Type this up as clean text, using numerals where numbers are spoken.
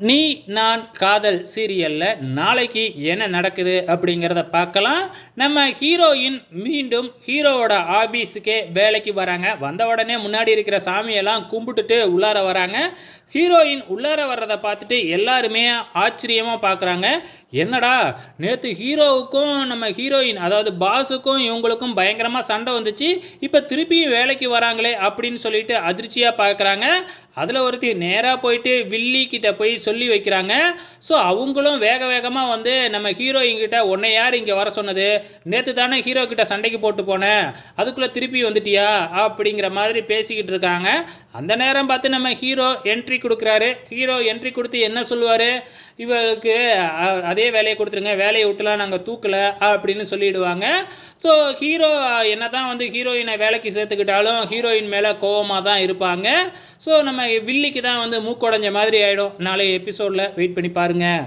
நீ நான் காதல் சீரியல்ல நாளைக்கு என்ன நடக்குது அப்படிங்கிறத பார்க்கலாம். நம்ம ஹீரோயின் மீண்டும் ஹீரோவோட ஆபீஸுக்கே வேலைக்கு வராங்க. வந்த உடனே முன்னாடி இருக்கிற சாமியெல்லாம் கும்பிட்டுட்டு உள்ளார வராங்க. ஹீரோயின் உள்ளார வர்றதை பார்த்துட்டு எல்லாருமே ஆச்சரியமாக பார்க்குறாங்க. என்னடா நேற்று ஹீரோவுக்கும் நம்ம ஹீரோயின் அதாவது பாஸுக்கும் இவங்களுக்கும் பயங்கரமாக சண்டை வந்துச்சு, இப்போ திருப்பியும் வேலைக்கு வராங்களே அப்படின்னு சொல்லிட்டு அதிர்ச்சியாக பார்க்குறாங்க. அதில் ஒருத்தி நேராக போயிட்டு வில்லி கிட்ட போய் சொல்லி வைக்கிறாங்க. ஸோ அவங்களும் வேக வேகமாக வந்து நம்ம ஹீரோயின் கிட்ட உன்னை யார் இங்கே வர சொன்னது, நேற்று தானே ஹீரோ கிட்ட சண்டைக்கு போட்டு போனேன், அதுக்குள்ளே திருப்பி வந்துட்டியா அப்படிங்கிற மாதிரி பேசிக்கிட்டு இருக்காங்க. அந்த நேரம் பார்த்து நம்ம ஹீரோ என்ட்ரி கொடுக்குறாரு. ஹீரோ என்ட்ரி கொடுத்து என்ன சொல்லுவார், இவருக்கு அதே வேலையை கொடுத்துருங்க, வேலையை விட்டுலாம் நாங்கள் தூக்கலை அப்படின்னு சொல்லிடுவாங்க. ஸோ ஹீரோ என்ன தான் வந்து ஹீரோயினை வேலைக்கு சேர்த்துக்கிட்டாலும் ஹீரோயின் மேலே கோவமாக தான் இருப்பாங்க. ஸோ நம்ம வில்லிக்கு தான் வந்து மூக்குடைஞ்ச மாதிரி ஆகிடும். நாளைய எபிசோடில் வெயிட் பண்ணி பாருங்கள்.